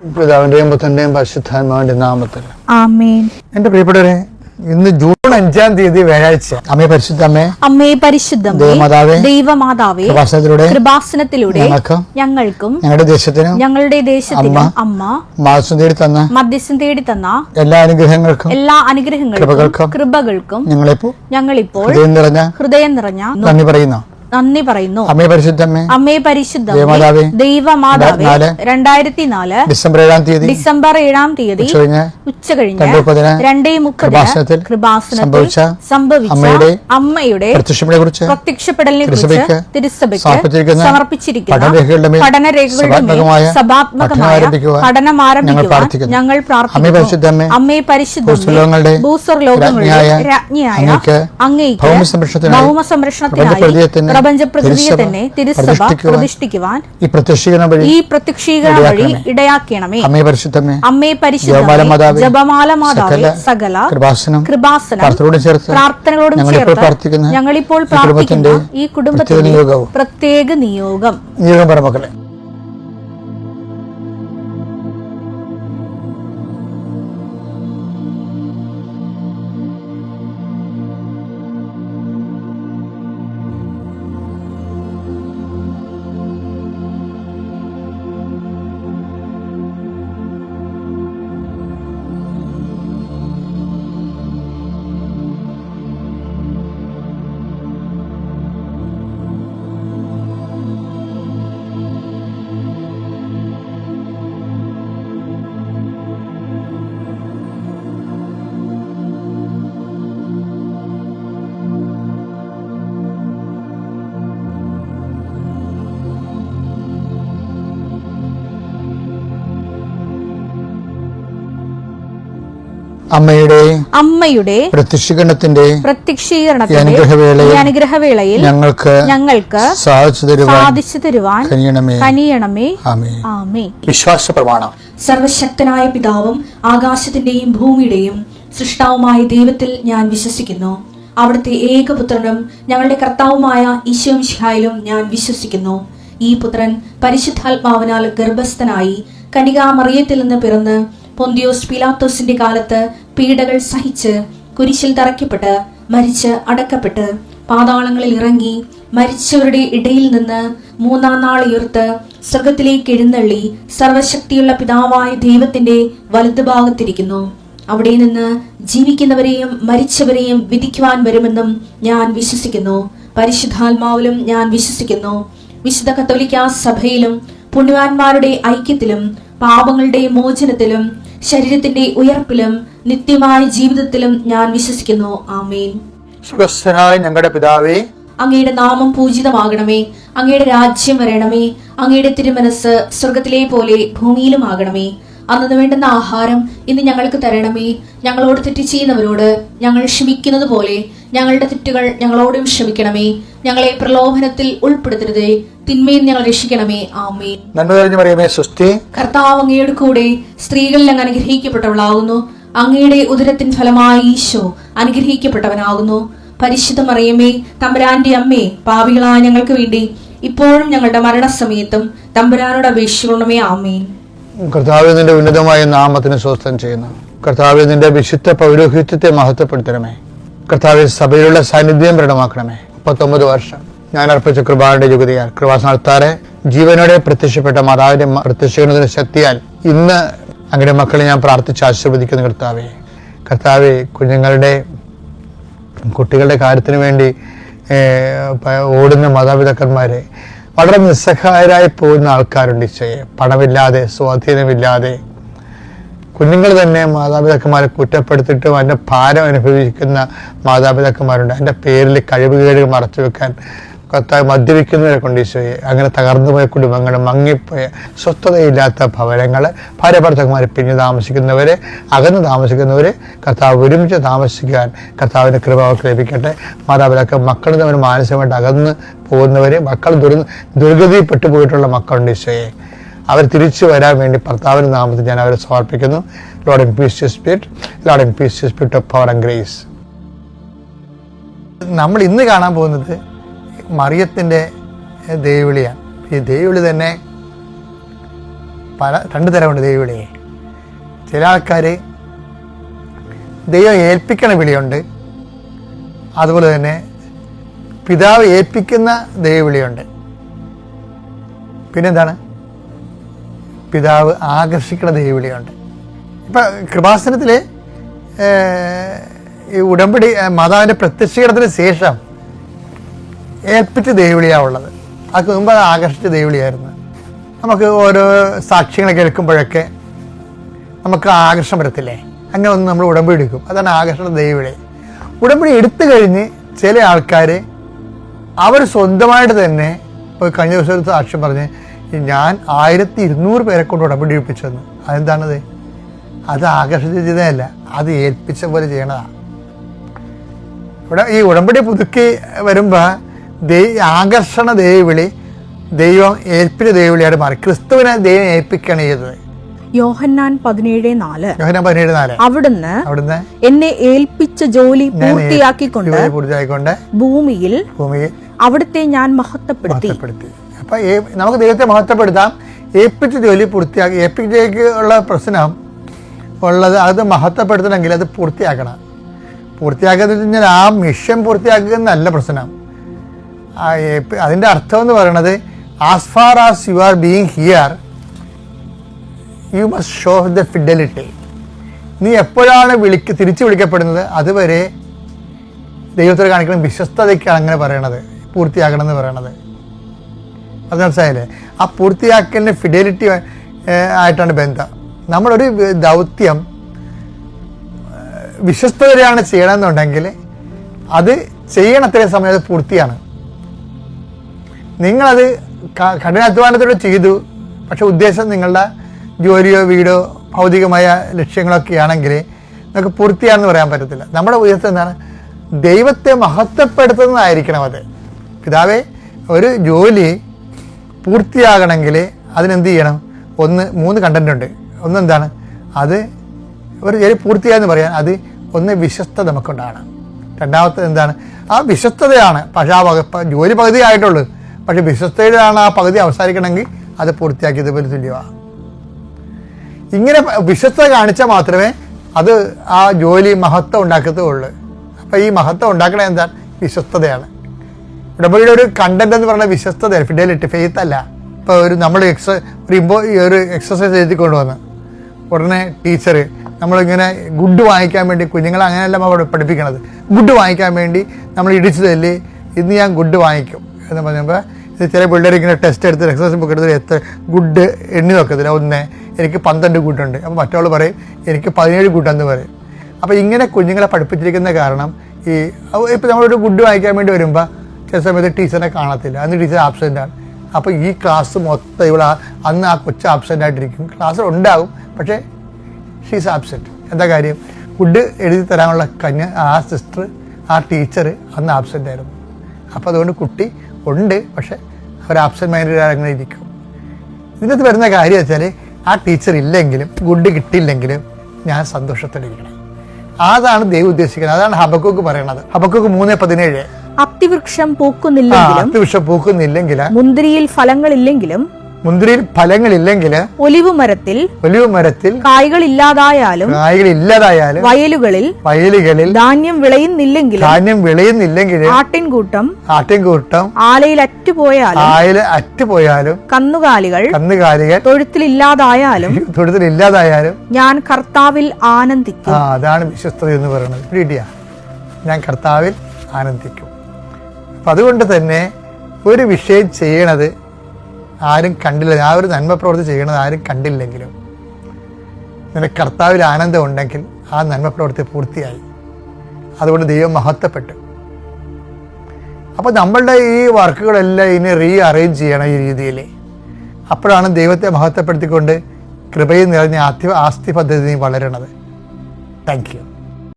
പിതാവിന്റെയും പുത്രന്റെയും പരിശുദ്ധാത്മാവിന്റെ നാമത്തിൽ ആമേൻ. എന്റെ പ്രിയപ്പെട്ടവരെ, ഇന്ന് ജൂൺ 5-ാം തീയതി വ്യാഴാഴ്ച. അമ്മേ പരിശുദ്ധമ്മേ, അമ്മേ പരിശുദ്ധമേ, ദൈവമാതാവേ, കൃപാസനത്തിലൂടെ ഞങ്ങൾക്കും ഞങ്ങളുടെ ദേശത്തിനും അമ്മ മധ്യസ്ഥം തേടി തന്ന എല്ലാ അനുഗ്രഹങ്ങൾക്കും കൃപകൾക്കും ഞങ്ങളിപ്പോൾ ഹൃദയം നിറഞ്ഞ നന്ദി പറയുന്നു. അമ്മേ പരിശുദ്ധമ്മേ, അമ്മേ പരിശുദ്ധമേ, ദൈവമാതാവേ, 2004 ഡിസംബർ 7-ാം തീയതി ഉച്ചകഴിഞ്ഞ് 2:30 കൃപാസനത്തിൽ സംഭവിച്ച അമ്മയുടെ പ്രത്യക്ഷപ്പെടലിനെ കുറിച്ച് തിരുസഭയ്ക്ക് സമർപ്പിച്ചിരിക്കുന്ന പഠനരേഖകളുടെ സഭാത്മകമായ പഠനം ആരംഭിക്കുവാൻ ഞങ്ങൾ പ്രാർത്ഥിക്കുന്നു. അമ്മേ പരിശുദ്ധമേ, ഭൂസ്വർലോകങ്ങളുടെ രാജ്ഞിയായ അങ്ങേയ്ക്ക് ഭൗമസംരക്ഷണത്തിനായി പ്രപഞ്ചപ്രകൃതിയെ തന്നെ തിരുസഭ പ്രതിഷ്ഠിക്കുവാൻ ഈ പ്രത്യക്ഷീകരണം വഴി ഇടയാക്കണമേ. അമ്മേ പരിശുദ്ധമേ, ജപമാല മാതാവേ, സകല കൃപാസനം പ്രാർത്ഥനകളോടും ചേർത്ത് ഞങ്ങളിപ്പോൾ പ്രാർത്ഥിക്കുന്ന ഈ കുടുംബത്തിന്റെ പ്രത്യേക നിയോഗം. മക്കളെ, അമ്മയുടെ പ്രത്യക്ഷീകരണത്തിന്റെ അനുഗ്രഹവേളയിൽ ഞങ്ങൾക്ക് സാധിച്ചു തരുവാൻ കനിയണമേ. ആമേൻ. വിശ്വാസ പ്രമാണം. സർവശക്തനായ പിതാവും ആകാശത്തിന്റെയും ഭൂമിയുടെയും സൃഷ്ടാവുമായ ദൈവത്തിൽ ഞാൻ വിശ്വസിക്കുന്നു. അവിടുത്തെ ഏകപുത്രനും ഞങ്ങളുടെ കർത്താവുമായ ഈശോ മിശിഹായിലും ഞാൻ വിശ്വസിക്കുന്നു. ഈ പുത്രൻ പരിശുദ്ധാത്മാവിനാൽ ഗർഭസ്ഥനായി കന്യകാമറിയത്തിൽ നിന്ന് പിറന്ന് പൊന്തിയോസ് പീലാത്തോസിന്റെ കാലത്ത് പീഡകൾ സഹിച്ച് കുരിശിൽ തറയ്ക്കപ്പെട്ട് മരിച്ച് അടക്കപ്പെട്ട് പാതാളങ്ങളിൽ ഇറങ്ങി മരിച്ചവരുടെ ഇടയിൽ നിന്ന് 3-ാം നാൾ ഉയർത്ത് സ്വർഗത്തിലേക്ക് എഴുന്നള്ളി സർവശക്തിയുള്ള പിതാവായ ദൈവത്തിന്റെ വലതുഭാഗത്തിരിക്കുന്നു. അവിടെ നിന്ന് ജീവിക്കുന്നവരെയും മരിച്ചവരെയും വിധിക്കുവാൻ വരുമെന്നും ഞാൻ വിശ്വസിക്കുന്നു. പരിശുദ്ധാത്മാവിലും ഞാൻ വിശ്വസിക്കുന്നു. വിശുദ്ധ കത്തോലിക്കാ സഭയിലും പുണ്യവാന്മാരുടെ ഐക്യത്തിലും പാപങ്ങളുടെ മോചനത്തിലും ശരീരത്തിന്റെ ഉയർപ്പിലും നിത്യമായ ജീവിതത്തിലും ഞാൻ വിശ്വസിക്കുന്നു. ആമേൻ. സ്വർഗ്ഗസ്ഥനായ ഞങ്ങളുടെ പിതാവേ, അങ്ങയുടെ നാമം പൂജിതമാകണമേ. അങ്ങയുടെ രാജ്യം വരണമേ. അങ്ങയുടെ തിരുമനസ് സ്വർഗത്തിലെ പോലെ ഭൂമിയിലും ആകണമേ. അന്നു വേണ്ടുന്ന ആഹാരം ഇന്ന് ഞങ്ങൾക്ക് തരണമേ. ഞങ്ങളോട് തെറ്റ് ചെയ്യുന്നവരോട് ഞങ്ങൾ ക്ഷമിക്കുന്നത് പോലെ ഞങ്ങളുടെ തെറ്റുകൾ ഞങ്ങളോടും ക്ഷമിക്കണമേ. ഞങ്ങളെ പ്രലോഭനത്തിൽ ഉൾപ്പെടുത്തരുതേ, തിന്മയിൽ ഞങ്ങൾ രക്ഷിക്കണമേ. ആമേൻ. കർത്താവ് അങ്ങയുടെ കൂടെ സ്ത്രീകളിൽ അങ്ങ് അനുഗ്രഹിക്കപ്പെട്ടവളാകുന്നു. അങ്ങയുടെ ഉദരത്തിൻ ഫലമായി ഈശോ അനുഗ്രഹിക്കപ്പെട്ടവനാകുന്നു. പരിശുദ്ധ മറിയമേ, തമ്പുരാന്റെ അമ്മേ, പാപികളായ ഞങ്ങൾക്ക് വേണ്ടി ഇപ്പോഴും ഞങ്ങളുടെ മരണസമയത്തും തമ്പുരാനോട് അപേക്ഷിക്കണമേ. ആമേൻ. കർത്താവേ, നിന്റെ ഉന്നതമായ നാമത്തിന് സ്വസ്ഥം ചെയ്യുന്നു. കർത്താവേ, നിന്റെ വിശുദ്ധ പൗരോഹിത്യത്തെ മഹത്വപ്പെടുത്തണമേ. കർത്താവേ, സഭയിലുള്ള സാന്നിധ്യം പ്രകടമാക്കണമേ. 39 വർഷം ഞാൻ അർപ്പിച്ച കൃപാന്റെ യുഗതിയാൽ കൃപാസനത്താറെ ജീവനോടെ പ്രത്യക്ഷപ്പെട്ട മാതാവിന്റെ പ്രത്യക്ഷീകരണത്തിന്റെ ശക്തിയാൽ ഇന്ന് അങ്ങയുടെ മക്കളെ ഞാൻ പ്രാർത്ഥിച്ച് ആശീർവദിക്കുന്നു. കർത്താവേ, കുട്ടികളുടെ കാര്യത്തിന് വേണ്ടി ഓടുന്ന മാതാപിതാക്കന്മാരെ, വളരെ നിസ്സഹായരായി പോകുന്ന ആൾക്കാരുണ്ട്. ഈശോയെ, പണമില്ലാതെ സ്വാധീനമില്ലാതെ കുഞ്ഞുങ്ങൾ തന്നെ മാതാപിതാക്കന്മാരെ കുറ്റപ്പെടുത്തിയിട്ടും അതിൻ്റെ ഭാരം അനുഭവിക്കുന്ന മാതാപിതാക്കന്മാരുണ്ട്. അതിൻ്റെ പേരിൽ കഴിവുകേടുകൾ മറച്ചു വെക്കാൻ കർത്താവ് മദ്യപിക്കുന്നവരെ കൊണ്ട് ഈശോയെ, അങ്ങനെ തകർന്നുപോയ കുടുംബങ്ങൾ, മങ്ങിപ്പോയ സ്വസ്ഥതയില്ലാത്ത ഭവനങ്ങൾ, ഭാര്യാഭർത്താക്കന്മാരെ പിരിഞ്ഞ് താമസിക്കുന്നവരെ, അകന്ന് താമസിക്കുന്നവരെ കർത്താവ് ഒരുമിച്ച് താമസിക്കാൻ കർത്താവിൻ്റെ കൃപ അവർക്ക് ലഭിക്കട്ടെ. മാതാപിതാക്കൾ മക്കൾ തമ്മിൽ മാനസികമായിട്ട് അകന്ന് പോകുന്നവരെ, മക്കൾ ദുർഗതിപ്പെട്ടു പോയിട്ടുള്ള മക്കളുണ്ട് ഈശോയെ, അവർ തിരിച്ചു വരാൻ വേണ്ടി കർത്താവിന്റെ നാമത്തിൽ ഞാൻ അവരെ സമർപ്പിക്കുന്നു. Lord in peace your spirit, Lord in peace your spirit of power and grace. നമ്മൾ ഇന്ന് കാണാൻ പോകുന്നത് മറിയത്തിൻ്റെ ദൈവവിളിയാണ്. ഈ ദൈവവിളി തന്നെ രണ്ട് തരമുണ്ട് ദൈവവിളിയെ. ചില ആൾക്കാർ ദൈവം ഏൽപ്പിക്കണ വിളിയുണ്ട്, അതുപോലെ തന്നെ പിതാവ് ഏൽപ്പിക്കുന്ന ദൈവവിളിയുണ്ട്. പിന്നെന്താണ്? പിതാവ് ആകർഷിക്കുന്ന ദൈവവിളിയുണ്ട്. ഇപ്പം കൃപാസനത്തിൽ ഈ ഉടമ്പടി മാതാവിൻ്റെ പ്രത്യക്ഷീകരണത്തിന് ശേഷം ഏൽപ്പിച്ച ദൈവവിളിയാണ് ഉള്ളത്. അതിന് മുമ്പ് അത് ആകർഷിച്ച ദൈവവിളിയായിരുന്നു. നമുക്ക് ഓരോ സാക്ഷ്യങ്ങൾ കേൾക്കുമ്പോഴൊക്കെ നമുക്ക് ആകർഷണം വരത്തില്ലേ? അങ്ങനെ ഒന്ന് നമ്മൾ ഉടമ്പടി എടുക്കും. അതാണ് ആകർഷണ ദൈവവിളി. ഉടമ്പടി എടുത്തു കഴിഞ്ഞ് ചില ആൾക്കാർ അവർ സ്വന്തമായിട്ട് തന്നെ, ഇപ്പോൾ കഴിഞ്ഞ ദിവസം ഒരു സാക്ഷ്യം പറഞ്ഞ്, ഞാൻ 1200 പേരെ കൊണ്ട് ഉടമ്പടി എടുപ്പിച്ചെന്ന്. അതെന്താണത്? അത് ആകർഷിച്ച ചെയ്തതല്ല, അത് ഏൽപ്പിച്ച പോലെ ചെയ്യണതാണ്. ഇവിടെ ഈ ഉടമ്പടി പുതുക്കി വരുമ്പോൾ ആകർഷണ ദൈവവിളി ദൈവം ഏൽപ്പിച്ച ദൈവവിളിയായിട്ട് മാറി. ക്രിസ്തുവിനെ ദൈവം ഏൽപ്പിക്കുകയാണ് ചെയ്തത്. യോഹന്നാൻ 17:4 അവിടുന്ന് എന്നെ ഏൽപ്പിച്ച ജോലി പൂർത്തിയാക്കിക്കൊണ്ട് ഭൂമിയിൽ അവിടുത്തെ ഞാൻ മഹത്വപ്പെടുത്തി. അപ്പൊ നമുക്ക് ദൈവത്തെ മഹത്വപ്പെടുത്താം. ഏൽപ്പിച്ച ജോലി പൂർത്തിയാക്കി. ഏൽപ്പിച്ചേക്കുള്ള പ്രശ്നം ഉള്ളത് അത് മഹത്വപ്പെടുത്തണമെങ്കിൽ അത് പൂർത്തിയാക്കണം. പൂർത്തിയാക്കുക കഴിഞ്ഞാൽ ആ മിഷൻ പൂർത്തിയാക്കുക എന്നല്ല പ്രശ്നം. അതിൻ്റെ അർത്ഥം എന്ന് പറയുന്നത്, as far as you are being here you must show the fidelity. നീ എപ്പോഴാണ് തിരിച്ചു വിളിക്കപ്പെടുന്നത് അതുവരെ ദൈവത്തോട് കാണിക്കണം വിശ്വസ്തതയ്ക്കാണ് അങ്ങനെ പറയണത്, പൂർത്തിയാക്കണം എന്ന് പറയണത്. അത് മനസ്സിലായില്ലേ? ആ പൂർത്തിയാക്കലിൻ്റെ ഫിഡലിറ്റി ആയിട്ടാണ് ബന്ധം. നമ്മളൊരു ദൗത്യം വിശ്വസ്തതയാണ് ചെയ്യണമെന്നുണ്ടെങ്കിൽ അത് ചെയ്യണത്രയും സമയം അത് പൂർത്തിയാണ്. നിങ്ങളത് കഠിനാധ്വാനത്തോടെ ചെയ്തു, പക്ഷെ ഉദ്ദേശം നിങ്ങളുടെ ജോലിയോ വീടോ ഭൗതികമായ ലക്ഷ്യങ്ങളൊക്കെ ആണെങ്കിൽ നമുക്ക് പൂർത്തിയാണെന്ന് പറയാൻ പറ്റത്തില്ല. നമ്മുടെ ഉദ്ദേശം എന്താണ്? ദൈവത്തെ മഹത്വപ്പെടുത്തുന്നതായിരിക്കണം അത്. പിതാവേ, ഒരു ജോലി പൂർത്തിയാകണമെങ്കിൽ അതിനെന്ത് ചെയ്യണം? 3 കണ്ടന്റ് ഉണ്ട്. ഒന്നെന്താണ്? അത് ഒരു ജോലി പൂർത്തിയായെന്ന് പറയാൻ അത് ഒന്ന് വിശ്വസ്തത നമുക്കുണ്ടാകണം. രണ്ടാമത്തെ എന്താണ്? ആ വിശ്വസ്തതയാണ്. പക്ഷെ ആ ജോലി പകുതി ആയിട്ടുള്ളൂ, പക്ഷെ വിശ്വസ്തതയിലാണ് ആ പകുതി അവസാനിക്കണമെങ്കിൽ അത് പൂർത്തിയാക്കിയതുപോലെ തുല്യമാണ്. ഇങ്ങനെ വിശ്വസ്തത കാണിച്ചാൽ മാത്രമേ അത് ആ ജോലി മഹത്വം ഉണ്ടാക്കത്തുള്ളൂ. അപ്പം ഈ മഹത്വം ഉണ്ടാക്കണത് എന്താണ്? വിശ്വസ്തതയാണ്. ഉടമ്പടിയുടെ ഒരു കണ്ടന്റ് എന്ന് പറയുന്നത് വിശ്വസ്തതയാണ്, ഫിഡലിറ്റി, ഫെയ്ത്ത് അല്ല. ഇപ്പോൾ നമ്മൾ ഒരു എക്സസൈസ് എഴുതി കൊണ്ടുവന്ന് ഉടനെ ടീച്ചർ നമ്മളിങ്ങനെ ഗുഡ് വാങ്ങിക്കാൻ വേണ്ടി, കുഞ്ഞുങ്ങളെ അങ്ങനെയല്ല അവിടെ പഠിപ്പിക്കണത്, ഗുഡ് വാങ്ങിക്കാൻ വേണ്ടി നമ്മൾ ഇടിച്ചു തല്ലി ഇന്ന് ഞാൻ ഗുഡ് വാങ്ങിക്കും എന്ന് പറയുമ്പോൾ ഇത് ചില പിള്ളേർ ഇങ്ങനെ ടെസ്റ്റ് എടുത്ത് എക്സസൈസ് ബുക്ക് എടുത്ത് എത്ര ഗുഡ് എണ്ണി നോക്കത്തില്ല. എനിക്ക് 12 ഗുഡുണ്ട്. അപ്പോൾ മറ്റവൾ പറയും എനിക്ക് 17 ഗുഡെന്ന് പറയും. അപ്പോൾ ഇങ്ങനെ കുഞ്ഞുങ്ങളെ പഠിപ്പിച്ചിരിക്കുന്ന കാരണം ഇപ്പോൾ നമ്മളൊരു ഗുഡ് വാങ്ങിക്കാൻ വേണ്ടി വരുമ്പോൾ ചില സമയത്ത് ടീച്ചറിനെ കാണത്തില്ല, അന്ന് ടീച്ചർ ആബ്സെൻ്റാണ്. അപ്പോൾ ഈ ക്ലാസ് മൊത്തം അന്ന് ആ കൊച്ചു ആബ്സെൻ്റ് ആയിട്ടിരിക്കും. ക്ലാസ്സിൽ ഉണ്ടാകും, പക്ഷേ ഷീസ് ആബ്സെൻറ്റ്. എന്താ കാര്യം? ഗുഡ് എഴുതി തരാനുള്ള ആ സിസ്റ്റർ, ആ ടീച്ചർ അന്ന് ആബ്സെൻ്റ് ആയിരുന്നു. അപ്പോൾ അതുകൊണ്ട് കുട്ടി ഉണ്ട്, പക്ഷെ അവർ ആബ്സെൻ്റ് മൈൻഡഡ് അങ്ങനെ ഇരിക്കും. ഇതിനകത്ത് വരുന്ന കാര്യം വെച്ചാൽ ആ ടീച്ചർ ഇല്ലെങ്കിലും ഗുഡ് കിട്ടിയില്ലെങ്കിലും ഞാൻ സന്തോഷത്തോടെ ഇരിക്കണം. അതാണ് ദൈവം ഉദ്ദേശിക്കുന്നത്. അതാണ് ഹബക്കൂക്ക് പറയണത്. ഹബക്കൂക്ക് 3:17 അത്തിവൃക്ഷം പൂക്കുന്നില്ലെങ്കിൽ മുന്തിരിയിൽ ഫലങ്ങളില്ലെങ്കിൽ ഒലിവ് മരത്തിൽ കായ്കളില്ലാതായാലും വയലുകളിൽ ധാന്യം വിളയുന്നില്ലെങ്കിൽ ആട്ടിൻകൂട്ടം ആലയിൽ അറ്റുപോയാലും കന്നുകാലികൾ തൊഴുത്തിലില്ലാതായാലും ഞാൻ കർത്താവിൽ ആനന്ദിക്കും. അതാണ് വിശ്വസ്തത എന്ന് പറയുന്നത്. ഞാൻ കർത്താവിൽ ആനന്ദിക്കും. അപ്പം അതുകൊണ്ട് തന്നെ ഒരു വിഷയം ചെയ്യണത് ആരും കണ്ടില്ല, ആ ഒരു നന്മ പ്രവൃത്തി ചെയ്യണത് ആരും കണ്ടില്ലെങ്കിലും നിനക്ക് കർത്താവിൽ ആനന്ദം ഉണ്ടെങ്കിൽ ആ നന്മ പ്രവൃത്തി പൂർത്തിയായി. അതുകൊണ്ട് ദൈവം മഹത്വപ്പെട്ടു. അപ്പോൾ നമ്മളുടെ ഈ വർക്കുകളെല്ലാം ഇനി അറേഞ്ച് ചെയ്യണം ഈ രീതിയിൽ. അപ്പോഴാണ് ദൈവത്തെ മഹത്വപ്പെടുത്തിക്കൊണ്ട് കൃപയിൽ നിറഞ്ഞ ആസ്തി പദ്ധതി വളരണത്. Thank you.